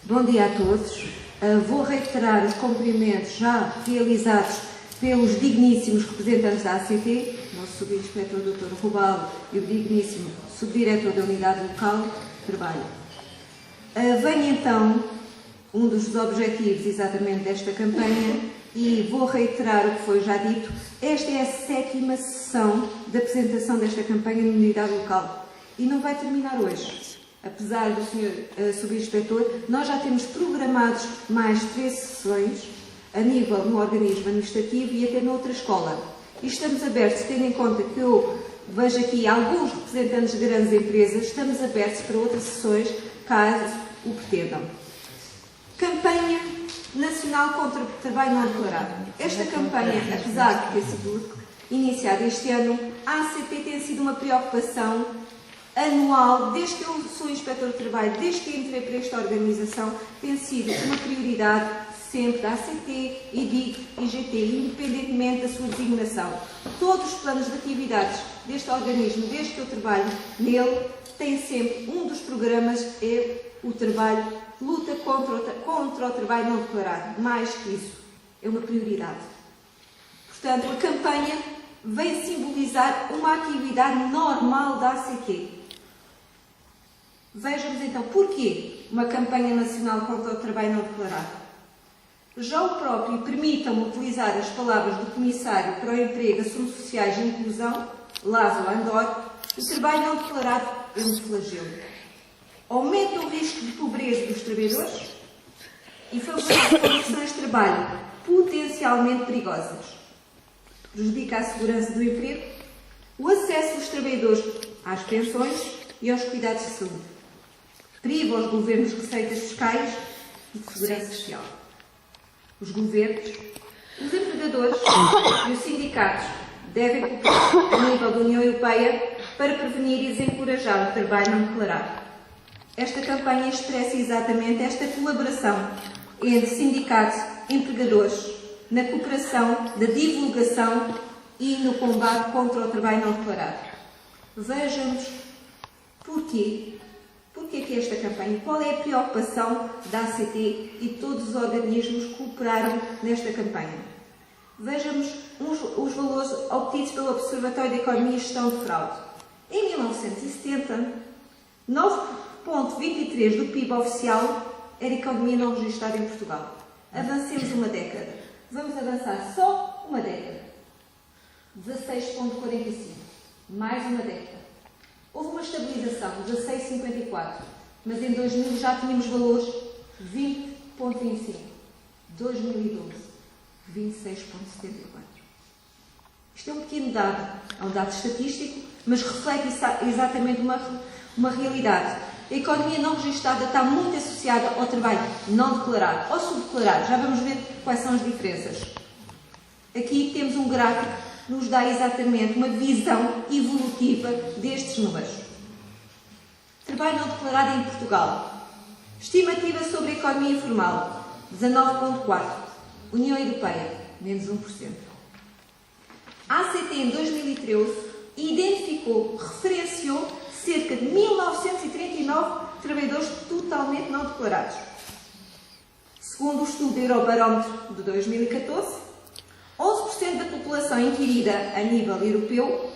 Bom dia a todos. Vou reiterar os cumprimentos já realizados pelos digníssimos representantes da ACT, nosso subinspetor Dr. Rubalo e o digníssimo subdiretor da Unidade Local de Trabalho. Vem então um dos objetivos exatamente desta campanha e vou reiterar o que foi já dito. Esta é a 7ª sessão de apresentação desta campanha na Unidade Local e não vai terminar hoje. Apesar do Sr. Subinspetor, nós já temos programados mais 13 sessões a nível no organismo administrativo e até noutra escola. E estamos abertos, tendo em conta que eu vejo aqui alguns representantes de grandes empresas, estamos abertos para outras sessões, caso o pretendam. Campanha Nacional contra o Trabalho Não Declarado. Esta campanha, apesar de ter sido iniciada este ano, a ACT tem sido uma preocupação anual, desde que eu sou Inspetor de Trabalho, desde que entrei para esta organização, tem sido uma prioridade sempre da ACT, IDIC e GT, independentemente da sua designação. Todos os planos de atividades deste organismo, desde que eu trabalho nele, tem sempre um dos programas é o trabalho, luta contra o trabalho não declarado. Mais que isso, é uma prioridade. Portanto, a campanha vem simbolizar uma atividade normal da ACT. Vejamos então porquê uma campanha nacional contra o trabalho não declarado. Já o próprio permitam-me utilizar as palavras do Comissário para o Emprego, Assuntos Sociais e Inclusão, Lázaro Andor, o trabalho não declarado é um flagelo. Aumenta o risco de pobreza dos trabalhadores e favorece condições de trabalho potencialmente perigosas. Prejudica a segurança do emprego, o acesso dos trabalhadores às pensões e aos cuidados de saúde. Priva os governos de receitas fiscais e de segurança social. Os governos, os empregadores e os sindicatos devem cooperar a nível da União Europeia para prevenir e desencorajar o trabalho não declarado. Esta campanha expressa exatamente esta colaboração entre sindicatos e empregadores na cooperação, da divulgação e no combate contra o trabalho não declarado. Vejamos porquê. Porquê que esta campanha? Qual é a preocupação da ACT e todos os organismos que cooperaram nesta campanha? Vejamos os valores obtidos pelo Observatório de Economia e Gestão de Fraude. Em 1970, 9,23% do PIB oficial era economia não registrada em Portugal. Avancemos uma década. Vamos avançar só uma década. 16,45%. Mais uma década. Houve uma estabilização, 16,54%, mas em 2000 já tínhamos valores 20,25%. 2012, 26,74%. Isto é um pequeno dado, é um dado estatístico, mas reflete exatamente uma realidade. A economia não registada está muito associada ao trabalho não declarado ou subdeclarado. Já vamos ver quais são as diferenças. Aqui temos um gráfico que nos dá exatamente uma visão evolutiva destes números. Trabalho não declarado em Portugal. Estimativa sobre a economia informal, 19,4%. União Europeia, menos 1%. A ACT, em 2013, identificou, referenciou cerca de 1.939 trabalhadores totalmente não declarados. Segundo o estudo Eurobarómetro de 2014, 11% da população inquirida a nível europeu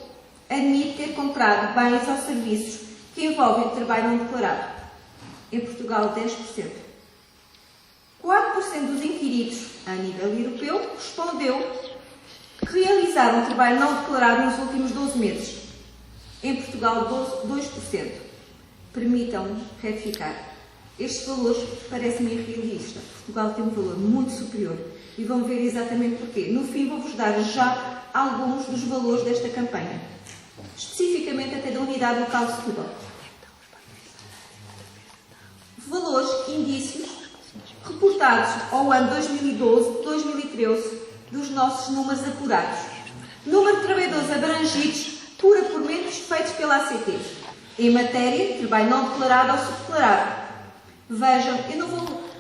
admite ter comprado bens ou serviços que envolvem trabalho não declarado. Em Portugal, 10%. 4% dos inquiridos a nível europeu respondeu que realizaram trabalho não declarado nos últimos 12 meses. Em Portugal, 2%. Permitam-me retificar. Estes valores parecem-me irrealistas. Portugal tem um valor muito superior. E vão ver exatamente porquê. No fim, vou-vos dar já alguns dos valores desta campanha. Especificamente até da Unidade Local de Setúbal. Valores, indícios, reportados ao ano 2012-2013 dos nossos números apurados. Número de trabalhadores abrangidos por apuramentos feitos pela ACT. Em matéria de trabalho não declarado ou subdeclarado. Vejam,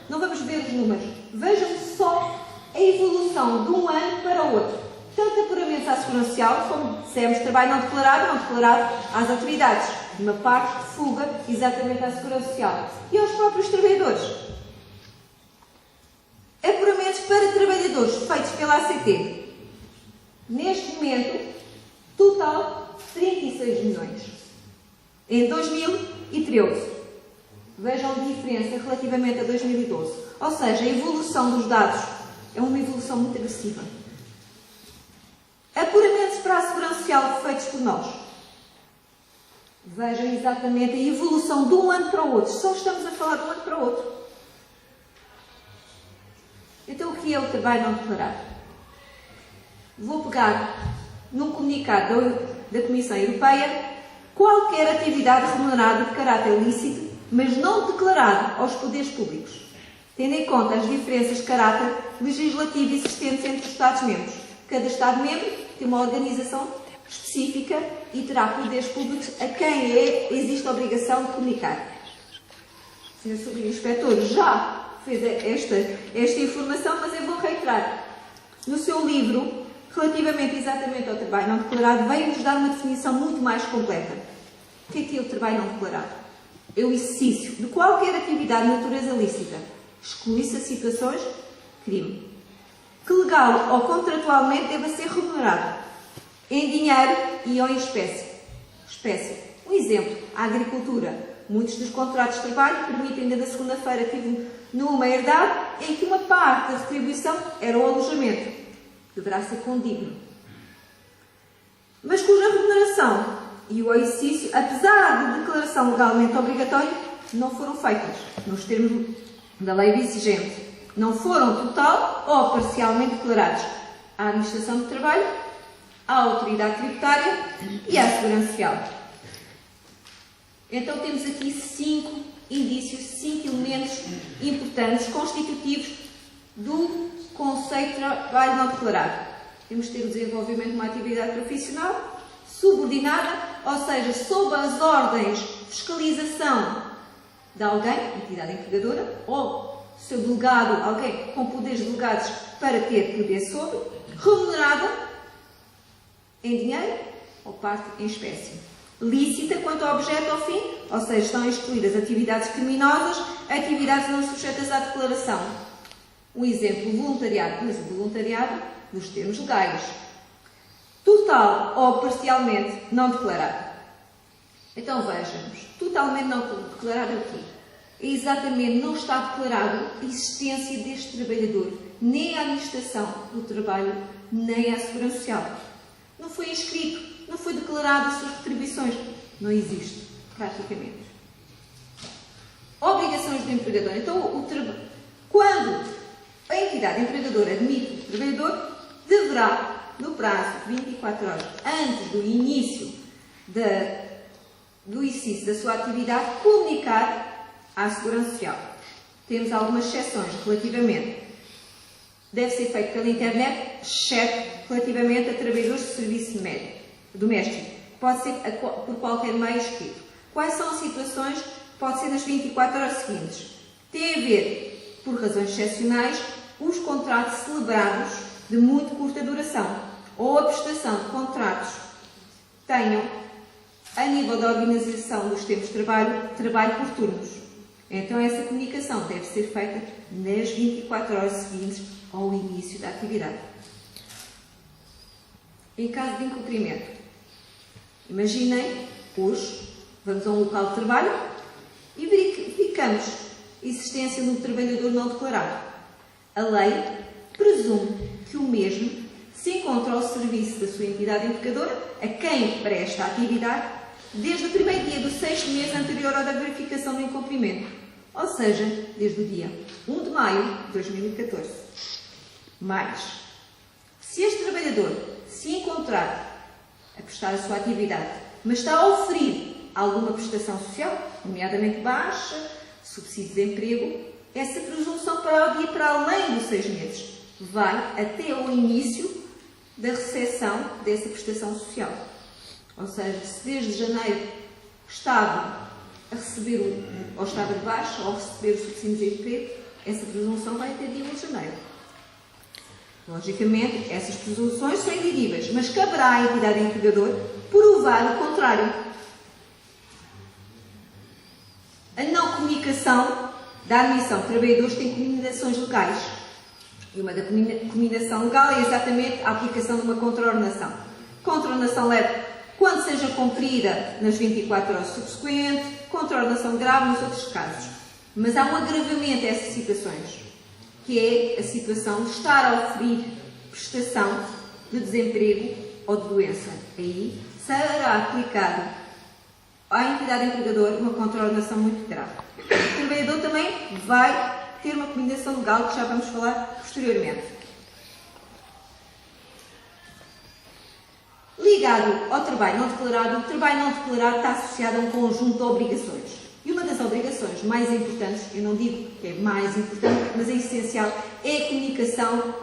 não vamos ver os números. Vejam só a evolução de um ano para o outro. Tanto apuramentos à Segurança Social, como dissemos, trabalho não declarado às autoridades. Uma parte de fuga, exatamente à Segurança Social. E aos próprios trabalhadores. 2013. Vejam a diferença relativamente a 2012. Ou seja, a evolução dos dados é uma evolução muito agressiva. Apuramentos para a segurança social feitos por nós. Vejam exatamente a evolução de um ano para o outro. Só estamos a falar de um ano para o outro. Então, o que é o trabalho não declarado? Vou pegar num comunicado da Comissão Europeia qualquer atividade remunerada de caráter lícito, mas não declarada aos poderes públicos, tendo em conta as diferenças de caráter legislativo existentes entre os Estados-membros. Cada Estado-membro tem uma organização específica e terá poderes públicos a quem existe a obrigação de comunicar. O Sr. Subinspetor já fez esta informação, mas eu vou reiterar. No seu livro, relativamente exatamente ao trabalho não declarado, veio-nos dar uma definição muito mais completa. O que é o trabalho não declarado? É o exercício de qualquer atividade de natureza lícita, exclui-se as situações de crime, que legal ou contratualmente deva ser remunerado em dinheiro e ou em espécie. Um exemplo, a agricultura. Muitos dos contratos de trabalho permitem, ainda na segunda-feira tive numa herdade em que uma parte da retribuição era o alojamento. Deverá ser condigno. Mas cuja remuneração e o exercício, apesar de declaração legalmente obrigatória, não foram feitas, nos termos da lei vigente. Não foram total ou parcialmente declarados à Administração de Trabalho, à Autoridade Tributária e à Segurança Social. Então temos aqui 5 indícios, 5 elementos importantes, constitutivos do conceito de trabalho não declarado. Temos de ter o desenvolvimento de uma atividade profissional subordinada, ou seja, sob as ordens de fiscalização de alguém, entidade empregadora, ou seu delegado, alguém com poderes delegados para ter poder sobre, remunerada em dinheiro ou parte em espécie. Lícita quanto ao objeto ou fim, ou seja, estão excluídas atividades criminosas, atividades não sujeitas à declaração. Um exemplo, voluntariado, mas o voluntariado nos termos legais. Total ou parcialmente não declarado. Então vejamos, totalmente não declarado aqui. É exatamente não está declarado a existência deste trabalhador, nem à administração do trabalho, nem à segurança social. Não foi inscrito, não foi declarado as suas retribuições. Não existe, praticamente. Obrigações do empregador. Então, quando a entidade empregadora admite o trabalhador, deverá, no prazo de 24 horas antes do início do exercício da sua atividade, comunicar à Segurança Social. Temos algumas exceções relativamente. Deve ser feito pela internet, exceto relativamente a trabalhadores de serviço doméstico. Pode ser por qualquer meio escrito. Quais são as situações? Pode ser nas 24 horas seguintes. Tem a ver, por razões excepcionais, os contratos celebrados de muito curta duração ou a prestação de contratos que tenham, a nível da organização dos tempos de trabalho por turnos. Então, essa comunicação deve ser feita nas 24 horas seguintes ao início da atividade. Em caso de incumprimento, imaginem, hoje, vamos a um local de trabalho e verificamos a existência de um trabalhador não declarado. A lei presume que o mesmo se encontra ao serviço da sua entidade empregadora, a quem presta a atividade, desde o primeiro dia do 6º mês anterior à da verificação do incumprimento, ou seja, desde o dia 1 de maio de 2014. Mais, se este trabalhador se encontrar a prestar a sua atividade, mas está a oferir alguma prestação social, nomeadamente baixa, subsídio de emprego, essa presunção pode ir para além dos 6 meses. Vai até o início da recepção dessa prestação social. Ou seja, se desde janeiro estava a receber, ou estava de baixa, ou a receber o subsídio de emprego, essa presunção vai até dia 1 de janeiro. Logicamente, essas presunções são indigíveis, mas caberá à entidade empregadora provar o contrário. A não comunicação da admissão de trabalhadores tem combinações legais. E uma da combinação legal é exatamente a aplicação de uma contraordenação. Contraordenação leva quando seja cumprida nas 24 horas subsequentes, contraordenação grave nos outros casos. Mas há um agravamento a essas situações, que é a situação de estar a oferir prestação de desemprego ou de doença. Aí será aplicado à entidade empregadora uma contraordenação muito grave. O trabalhador também vai ter uma combinação legal que já vamos falar posteriormente. Ligado ao trabalho não declarado, o trabalho não declarado está associado a um conjunto de obrigações. E uma das obrigações mais importantes, eu não digo que é mais importante, mas é essencial, é a comunicação,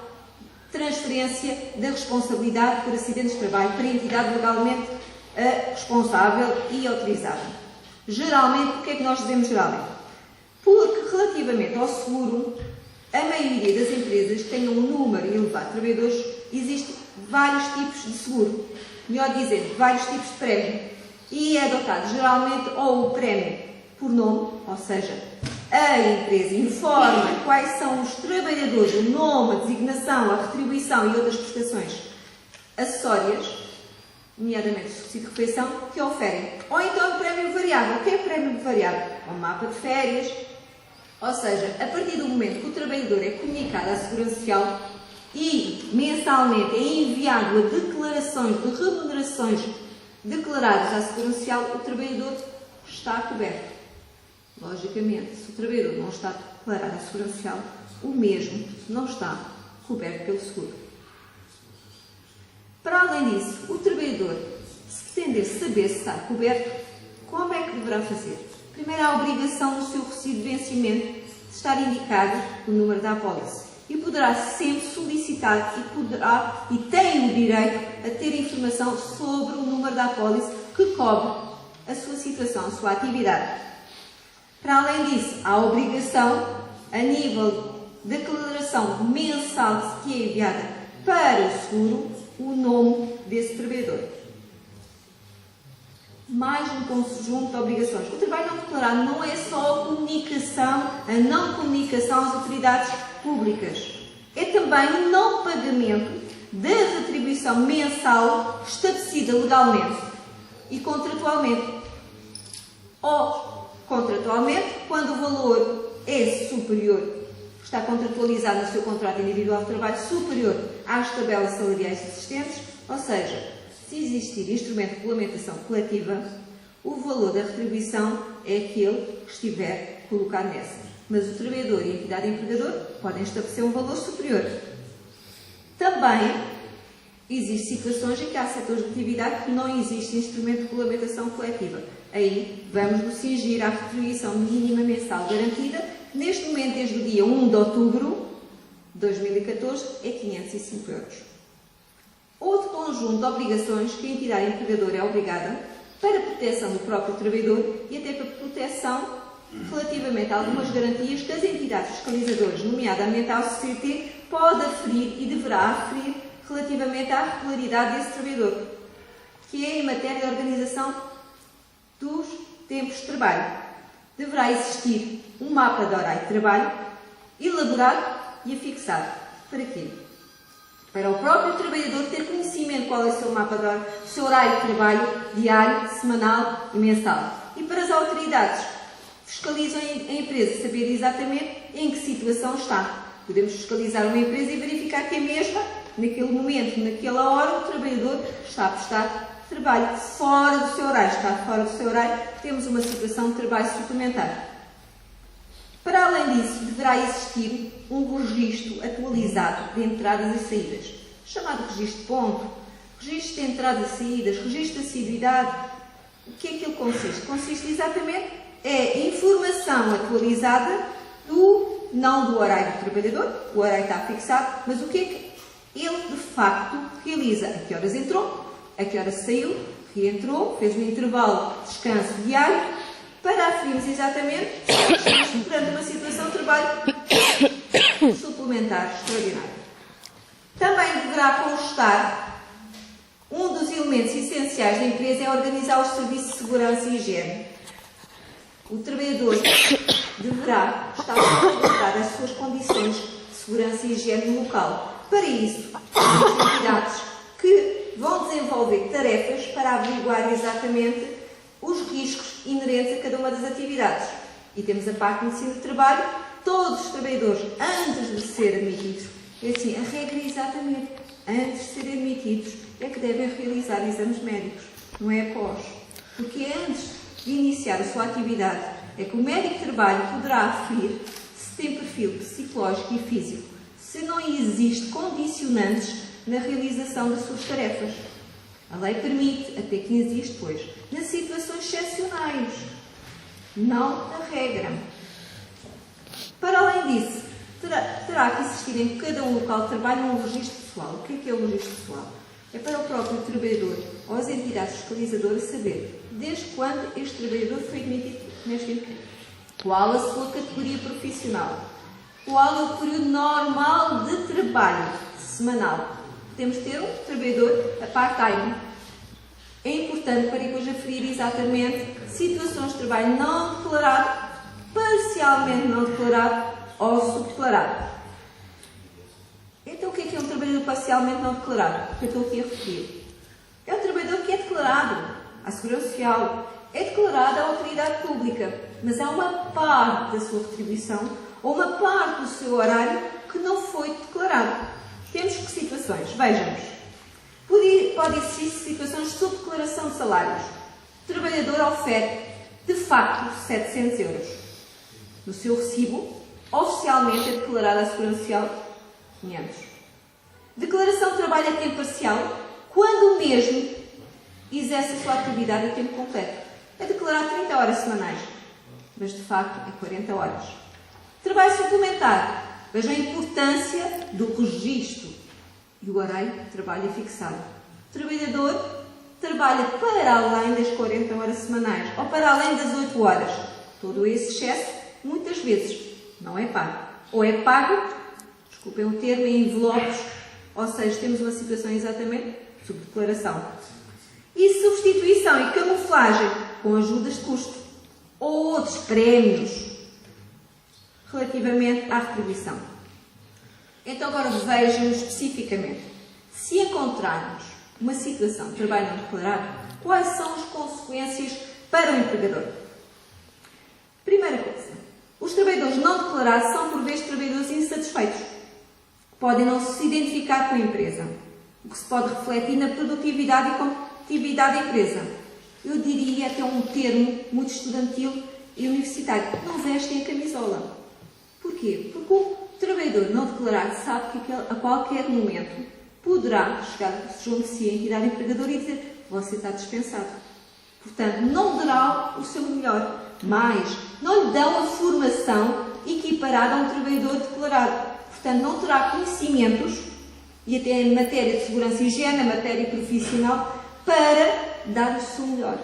transferência da responsabilidade por acidentes de trabalho para a entidade legalmente responsável e autorizada. Geralmente, o que é que nós dizemos geralmente? Porque, relativamente ao seguro, a maioria das empresas que tenham um número elevado de trabalhadores, existem vários tipos de seguro. Melhor dizendo, vários tipos de prémio. E é adotado geralmente ou o prémio por nome, ou seja, a empresa informa quais são os trabalhadores, o nome, a designação, a retribuição e outras prestações acessórias, nomeadamente o subsídio de refeição, que oferem. Ou então o prémio variável. O que é prémio variável? É um mapa de férias. Ou seja, a partir do momento que o trabalhador é comunicado à Segurança Social e mensalmente é enviado a declarações de remunerações declaradas à Segurança Social, o trabalhador está coberto. Logicamente, se o trabalhador não está declarado à Segurança Social, o mesmo não está coberto pelo seguro. Para além disso, o trabalhador, se pretender saber se está coberto, como é que deverá fazer? Primeiro, há a obrigação no seu recibo de vencimento de estar indicado o número da apólice e poderá sempre solicitar e tem o direito a ter informação sobre o número da apólice que cobre a sua situação, a sua atividade. Para além disso, há a obrigação, a nível de declaração mensal que é enviada para o seguro, o nome desse trabalhador. Mais um conjunto de obrigações. O trabalho não declarado não é só a comunicação, a não comunicação às autoridades públicas. É também o não pagamento da retribuição mensal estabelecida legalmente e contratualmente. Ou, contratualmente, quando o valor é superior, está contratualizado no seu contrato individual de trabalho, superior às tabelas salariais existentes, ou seja, se existir instrumento de regulamentação coletiva, o valor da retribuição é aquele que estiver colocado nessa. Mas o trabalhador e a entidade empregadora podem estabelecer um valor superior. Também existem situações em que há setores de atividade que não existe instrumento de regulamentação coletiva. Aí vamos nos cingir à retribuição mínima mensal garantida. Neste momento, desde o dia 1 de outubro de 2014, é 505 euros. Outro conjunto de obrigações que a entidade empregadora é obrigada para a proteção do próprio trabalhador e até para a proteção relativamente a algumas garantias que as entidades fiscalizadoras, nomeadamente a OCT, pode aferir e deverá aferir relativamente à regularidade desse trabalhador, que é em matéria de organização dos tempos de trabalho. Deverá existir um mapa de horário de trabalho elaborado e afixado. Para quê? Para o próprio trabalhador ter conhecimento qual é o seu mapa de horário, o seu horário de trabalho diário, semanal e mensal. E para as autoridades que fiscalizam a empresa saber exatamente em que situação está. Podemos fiscalizar uma empresa e verificar que é mesma, naquele momento, naquela hora, o trabalhador está a prestar trabalho fora do seu horário. Está fora do seu horário, temos uma situação de trabalho suplementar. Para além disso, deverá existir um registro atualizado de entradas e saídas, chamado registro de ponto, registro de entradas e saídas, registro de assiduidade. O que é que ele consiste? Consiste exatamente em informação atualizada não do horário do trabalhador, o horário está fixado, mas o que é que ele de facto realiza? A que horas entrou, a que horas saiu, reentrou, fez um intervalo de descanso diário, para aferirmos exatamente perante uma situação de trabalho suplementar extraordinário. Também deverá constar um dos elementos essenciais da empresa é organizar os serviços de segurança e higiene. O trabalhador deverá estar adaptado às suas condições de segurança e higiene no local. Para isso, as entidades que vão desenvolver tarefas para averiguar exatamente os riscos inerentes a cada uma das atividades. E temos a parte de ensino de trabalho. Todos os trabalhadores, antes de ser admitidos, é assim, a regra é exatamente, antes de serem admitidos, é que devem realizar exames médicos, não é após. Porque é antes de iniciar a sua atividade, é que o médico de trabalho poderá aferir se tem perfil psicológico e físico, se não existe condicionantes na realização das suas tarefas. A lei permite, até 15 dias depois, nas situações excepcionais, não a regra. Para além disso, terá que existir em cada local de trabalho um registro pessoal. O que é o registro pessoal? É para o próprio trabalhador ou as entidades fiscalizadoras saber desde quando este trabalhador foi admitido neste emprego, qual a sua categoria profissional, qual é o período normal de trabalho semanal. Podemos ter um trabalhador a part-time. É importante para depois aferir exatamente situações de trabalho não declarado, parcialmente não declarado ou subdeclarado. Então, o que é um trabalhador parcialmente não declarado? O que eu estou aqui a referir? É um trabalhador que é declarado à Segurança Social, é declarado à autoridade pública, mas há uma parte da sua retribuição ou uma parte do seu horário que não foi declarado. Temos que situações? Vejamos. Pode existir situações de subdeclaração de salários. O trabalhador oferece, de facto, 700 euros. No seu recibo, oficialmente é declarado à Segurança Social 500. Declaração de trabalho a tempo parcial, quando o mesmo exerce a sua atividade a tempo completo. É declarado 30 horas semanais, mas de facto é 40 horas. Trabalho suplementar. Vejam a importância do registro e o horário de trabalho é fixado. O trabalhador trabalha para além das 40 horas semanais ou para além das 8 horas. Todo esse excesso, muitas vezes, não é pago. Ou é pago, desculpem o termo, em envelopes, ou seja, temos uma situação exatamente de subdeclaração. E substituição e camuflagem com ajudas de custo ou outros prémios relativamente à retribuição. Então, agora vejam especificamente. Se encontrarmos uma situação de trabalho não declarado, quais são as consequências para o empregador? Primeira coisa, os trabalhadores não declarados são, por vezes, trabalhadores insatisfeitos, que podem não se identificar com a empresa, o que se pode refletir na produtividade e competitividade da empresa. Eu diria até um termo muito estudantil e universitário: não vestem a camisola. Porquê? Porque o trabalhador não declarado sabe que a qualquer momento poderá chegar junto de si a entidade empregadora e dizer: você está dispensado. Portanto, não dará o seu melhor, mas não lhe dão a formação equiparada a um trabalhador declarado. Portanto, não terá conhecimentos, e até em matéria de segurança e higiene, na matéria profissional, para dar o seu melhor.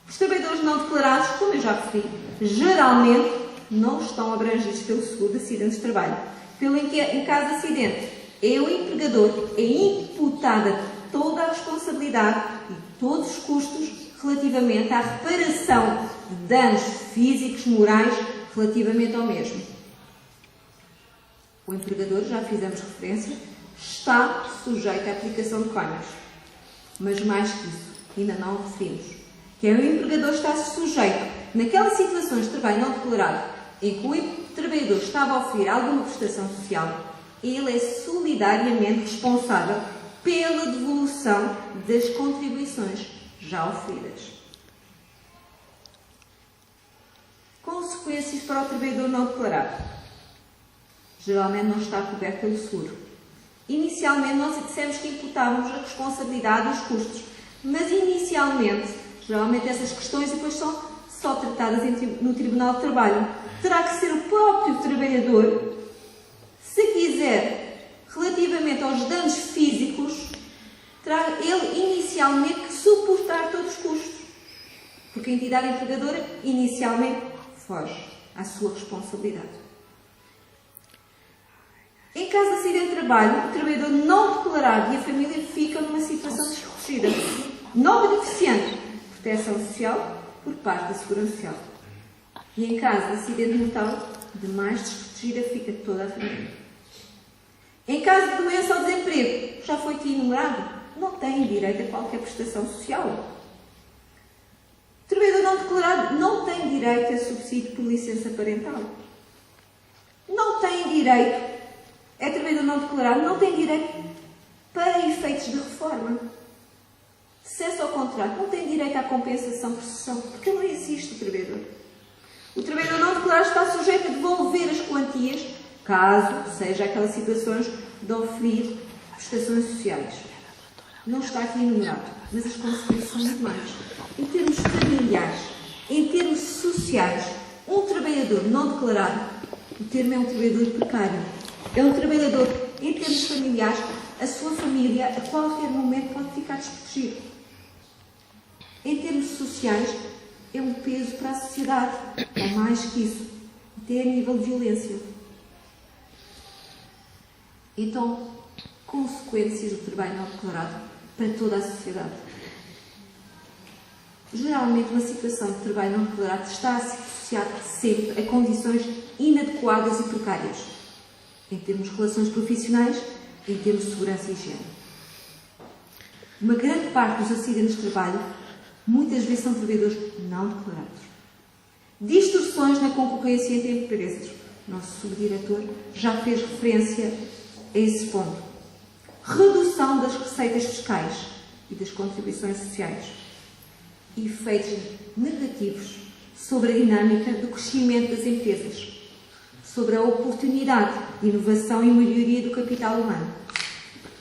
Os trabalhadores não declarados, como eu já referi, geralmente não estão abrangidos pelo seguro de acidentes de trabalho. Em caso de acidente, é o empregador, é imputada toda a responsabilidade e todos os custos relativamente à reparação de danos físicos, morais, relativamente ao mesmo. O empregador, já fizemos referência, está sujeito à aplicação de coimas. Mas mais que isso, ainda não o referimos. Que é o empregador está sujeito, naquelas situações de trabalho não declarado, em que o trabalhador estava a oferecer alguma prestação social, ele é solidariamente responsável pela devolução das contribuições já oferidas. Consequências para o trabalhador não declarado. Geralmente não está coberto pelo seguro. Inicialmente nós dissemos que imputávamos a responsabilidade dos custos, mas inicialmente, geralmente essas questões depois são só tratadas no Tribunal de Trabalho. Terá que ser o próprio trabalhador, se quiser, relativamente aos danos físicos, terá ele inicialmente que suportar todos os custos, porque a entidade empregadora inicialmente foge à sua responsabilidade. Em caso de acidente de trabalho, o trabalhador não declarado e a família ficam numa situação desprotegida, não beneficiando proteção social por parte da Segurança Social. E em caso de acidente mortal, de mais desprotegida fica toda a família. Em caso de doença ou desemprego, já foi aqui enumerado, não têm direito a qualquer prestação social. O trabalhador não declarado não tem direito a subsídio por licença parental. Não tem direito, é trabalhador não declarado, não tem direito para efeitos de reforma. Cessa ao contrato, não tem direito à compensação por cessão, porque não existe o trabalhador. O trabalhador não declarado está sujeito a devolver as quantias, caso seja aquelas situações de oferir prestações sociais. Não está aqui enumerado, mas as consequências são muito mais. Em termos familiares, em termos sociais, um trabalhador não declarado, o termo é um trabalhador precário. É um trabalhador, em termos familiares, a sua família a qualquer momento pode ficar desprotegida. Em termos sociais, é um peso para a sociedade, ou mais que isso, até a nível de violência. Então, consequências do trabalho não declarado para toda a sociedade. Geralmente, uma situação de trabalho não declarado está associada sempre a condições inadequadas e precárias, em termos de relações profissionais, em termos de segurança e higiene. Uma grande parte dos acidentes de trabalho, muitas vezes, são trabalhadores não declarados. Distorções na concorrência entre empresas. O nosso subdiretor já fez referência a esse ponto. Redução das receitas fiscais e das contribuições sociais. Efeitos negativos sobre a dinâmica do crescimento das empresas, sobre a oportunidade de inovação e melhoria do capital humano.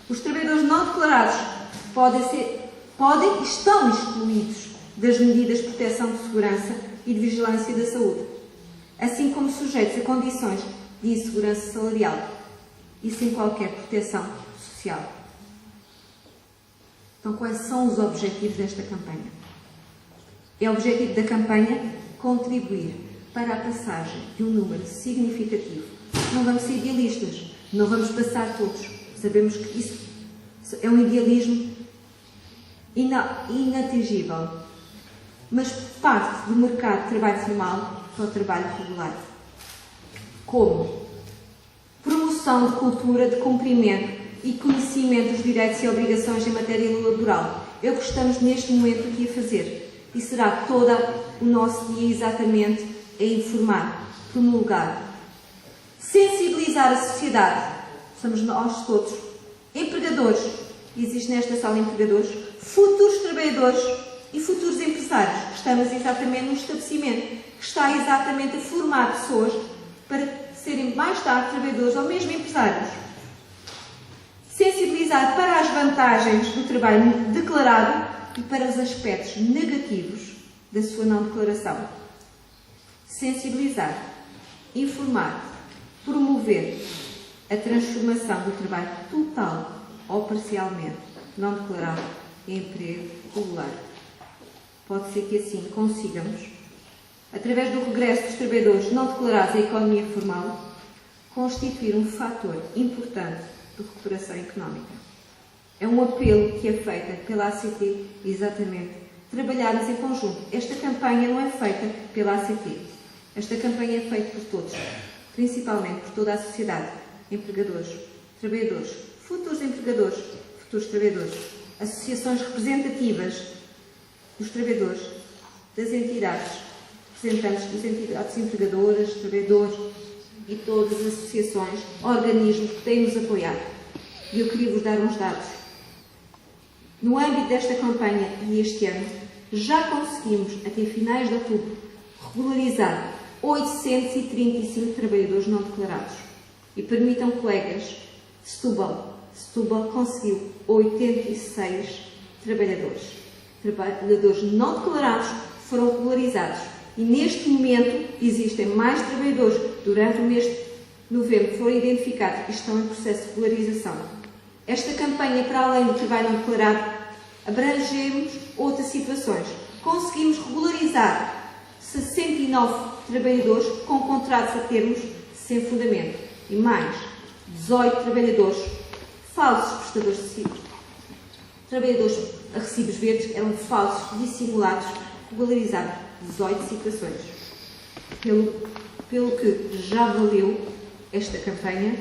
Os trabalhadores não declarados podem e estão excluídos das medidas de proteção de segurança e de vigilância da saúde, assim como sujeitos a condições de insegurança salarial e sem qualquer proteção social. Então, quais são os objetivos desta campanha? É o objetivo da campanha contribuir para a passagem de um número significativo. Não vamos ser idealistas, não vamos passar todos. Sabemos que isso é um idealismo inatingível, mas parte do mercado de trabalho formal para o trabalho regular. Como? Promoção de cultura de cumprimento e conhecimento dos direitos e obrigações em matéria laboral. É o que estamos neste momento aqui a fazer. E será todo o nosso dia exatamente a informar, promulgar, sensibilizar a sociedade. Somos nós todos, empregadores, existe nesta sala empregadores, futuros trabalhadores e futuros empresários. Estamos exatamente num estabelecimento que está exatamente a formar pessoas para serem mais tarde trabalhadores ou mesmo empresários. Sensibilizar para as vantagens do trabalho declarado e para os aspectos negativos da sua não declaração. Sensibilizar, informar, promover a transformação do trabalho total ou parcialmente não declarado em emprego regular. Pode ser que assim consigamos, através do regresso dos trabalhadores não declarados à economia formal, constituir um fator importante de recuperação económica. É um apelo que é feito pela ACT, exatamente, trabalharmos em conjunto. Esta campanha não é feita pela ACT. Esta campanha é feita por todos, principalmente por toda a sociedade, empregadores, trabalhadores, futuros empregadores, futuros trabalhadores, associações representativas dos trabalhadores, das entidades, representantes das entidades empregadoras, trabalhadores e todas as associações, organismos que têm-nos apoiado. E eu queria vos dar uns dados. No âmbito desta campanha e este ano, já conseguimos, até finais de outubro, regularizar 835 trabalhadores não declarados. E permitam, colegas, Setúbal conseguiu 86 trabalhadores. Trabalhadores não declarados foram regularizados. E neste momento existem mais trabalhadores. Durante o mês de novembro foram identificados e estão em processo de regularização. Esta campanha, para além do trabalho não declarado, abrangemos outras situações. Conseguimos regularizar 69 trabalhadores com contratos a termos sem fundamento e mais 18 trabalhadores falsos prestadores de recibos. Trabalhadores a recibos verdes eram falsos, dissimulados, regularizados 18 situações. Pelo que já valeu esta campanha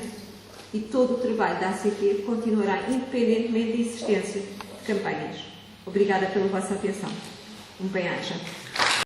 e todo o trabalho da ACT continuará independentemente da existência de campanhas. Obrigada pela vossa atenção. Um bem-aja.